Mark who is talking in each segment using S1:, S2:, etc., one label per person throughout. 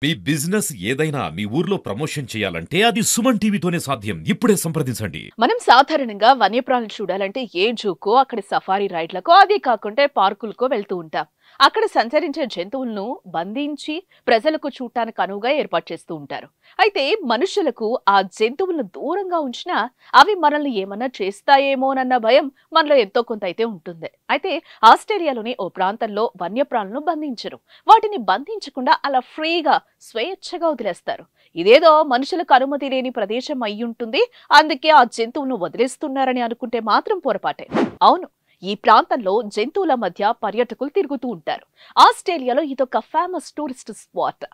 S1: మీ business ఏదైనా మీ ఊర్లో promotion చేయాలంటే అది సుమన్ టీవీతోనే సాధ్యం. ఇప్పుడే సంప్రదించండి.
S2: మనం సాధారణంగా వన్యప్రాణులు చూడాలంటే ఏ జూకో అక్కడ సఫారీ రైడ్లకో అది కాకుంటే పార్కులకో వెళ్తూ ఉంటాం. అక్కడ సంచరించే జంతువులను బంధించి ప్రజలకు చూడటానికి అనువుగా ఏర్పాటు చేస్తూ ఉంటారు. అయితే మనుషులకు ఆ జంతువులను దూరంగా ఉంచినా అవి మనల్ని ఏమన్నా చేస్తాయేమోనన్న భయం మనలో ఎంతో కొంత అయితే ఉంటుంది. అయితే ఆస్ట్రేలియాలోని ఓ ప్రాంతంలో వన్యప్రాణులను బంధించరు. వాటిని బంధించకుండా అలా ఫ్రీగా స్వేచ్ఛగా వదిలేస్తారు. ఇదేదో మనుషులకు అనుమతి లేని ప్రదేశం అయ్యుంటుంది, అందుకే ఆ జంతువులను వదిలేస్తున్నారని అనుకుంటే మాత్రం పొరపాటే. అవును, ఈ ప్రాంతంలో జంతువుల మధ్య పర్యాటకులు తిరుగుతూ ఉంటారు. ఆస్ట్రేలియాలో ఇదొక ఫేమస్ టూరిస్ట్ స్పాట్.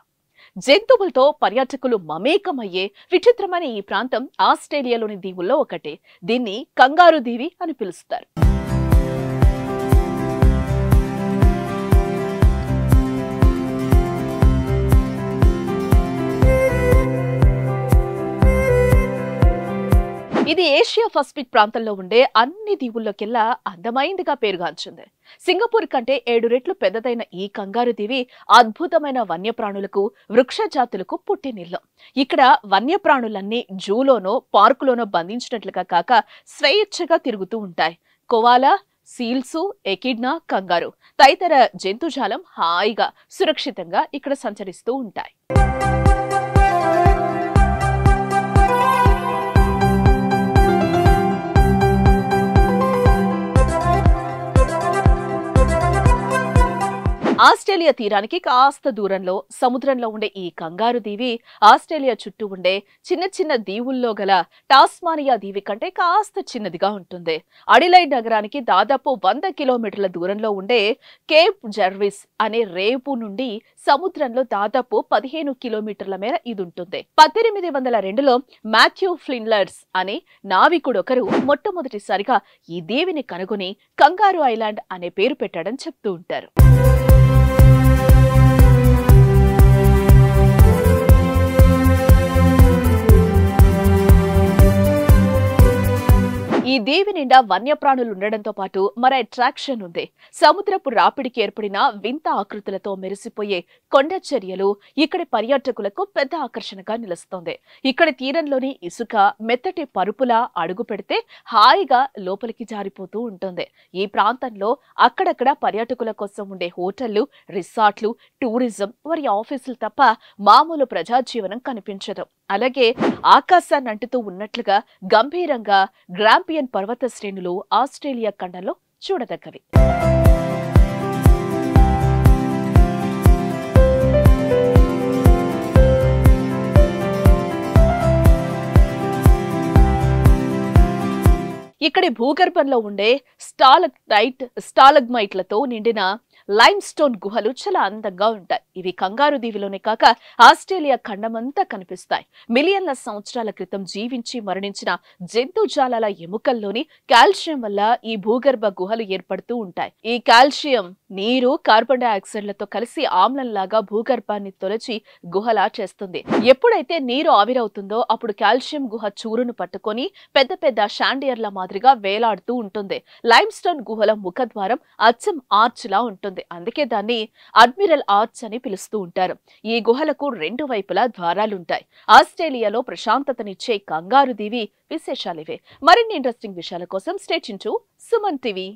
S2: జంతువులతో పర్యాటకులు మమేకమయ్యే విచిత్రమైన ఈ ప్రాంతం ఆస్ట్రేలియాలోని దీవుల్లో ఒకటి. దీన్ని కంగారు దీవి అని పిలుస్తారు. ఇది ఏషియా పసిఫిక్ ప్రాంతంలో ఉండే అన్ని దీవుల్లోకెల్లా అందమైందిగా పేరుగాంచింది. సింగపూర్ కంటే 7 రెట్లు పెద్దదైన ఈ కంగారు దీవి అద్భుతమైన వన్యప్రాణులకు, వృక్ష జాతులకు పుట్టినిల్లు. ఇక్కడ వన్యప్రాణులన్నీ జూలోనో పార్కులోనో బంధించినట్లుగా కాక స్వేచ్ఛగా తిరుగుతూ ఉంటాయి. కోవాలా, సీల్సు, ఎకిడ్నా, కంగారు తదితర జంతుజాలం హాయిగా సురక్షితంగా ఇక్కడ సంచరిస్తూ ఉంటాయి. ఆస్ట్రేలియా తీరానికి కాస్త దూరంలో సముద్రంలో ఉండే ఈ కంగారు దీవి ఆస్ట్రేలియా చుట్టూ ఉండే చిన్న చిన్న దీవుల్లో గల టాస్మానియా దీవి కంటే కాస్త చిన్నదిగా ఉంటుంది. అడిలైడ్ నగరానికి దాదాపు 100 కిలోమీటర్ల దూరంలో ఉండే కేప్ జర్విస్ అనే రేపు నుండి సముద్రంలో దాదాపు 15 కిలోమీటర్ల మేర ఇది ఉంటుంది. 1802లో మాథ్యూ ఫ్లిండ్లర్స్ అనే నావికుడొకరు మొట్టమొదటిసారిగా ఈ దీవిని కనుగొని కంగారు ఐలాండ్ అనే పేరు పెట్టాడని చెప్తూ ఉంటారు. ఈ దీవి నిండా వన్యప్రాణులు ఉండడంతో పాటు మరో అట్రాక్షన్ ఉంది. సముద్రపు రాపిడికి ఏర్పడిన వింత ఆకృతులతో మెరిసిపోయే కొండ చర్యలు ఇక్కడి పర్యాటకులకు పెద్ద ఆకర్షణగా నిలుస్తోంది. ఇక్కడి తీరంలోని ఇసుక మెత్తటి పరుపులా అడుగు పెడితే హాయిగా లోపలికి జారిపోతూ ఉంటుంది. ఈ ప్రాంతంలో అక్కడక్కడ పర్యాటకుల కోసం ఉండే హోటళ్లు, రిసార్ట్లు, టూరిజం వారి ఆఫీసులు తప్ప మామూలు ప్రజాజీవనం కనిపించదు. అలాగే ఆకాశాన్ని అంటుతూ ఉన్నట్లుగా గంభీరంగా గ్రాంపియన్ పర్వత శ్రేణులు ఆస్ట్రేలియా ఖండంలో చూడదగ్గవి. ఇక్కడి భూగర్భంలో ఉండే స్టాలగ్మైట్లతో నిండిన లైమ్ స్టోన్ గుహలు చాలా అందంగా ఉంటాయి. ఇవి కంగారు దీవిలోనే కాక ఆస్ట్రేలియా ఖండమంతా కనిపిస్తాయి. మిలియన్ల సంవత్సరాల క్రితం జీవించి మరణించిన జంతుజాలాల ఎముకల్లోని కాల్షియం వల్ల ఈ భూగర్భ గుహలు ఏర్పడుతూ ఉంటాయి. ఈ కాల్షియం నీరు, కార్బన్ డైఆక్సైడ్లతో కలిసి ఆమ్లంలాగా భూగర్భాన్ని తొలచి గుహలా చేస్తుంది. ఎప్పుడైతే నీరు ఆవిరవుతుందో అప్పుడు కాల్షియం గుహ చూరును పట్టుకొని పెద్ద పెద్ద షాండియర్ల మాదిరిగా వేలాడుతూ ఉంటుంది. లైమ్ స్టోన్ గుహల ముఖద్వారం అచ్చం ఆర్చ్ లా ఉంటుంది. అందుకే దాన్ని అడ్మిరల్ ఆర్చ్ అని పిలుస్తూ ఉంటారు. ఈ గుహలకు 2 వైపులా ద్వారాలుంటాయి. ఆస్ట్రేలియాలో ప్రశాంతతనిచ్చే కంగారు దీవి విశేషాలివే. మరిన్ని ఇంట్రెస్టింగ్ విషయాల కోసం stay tune to Suman TV.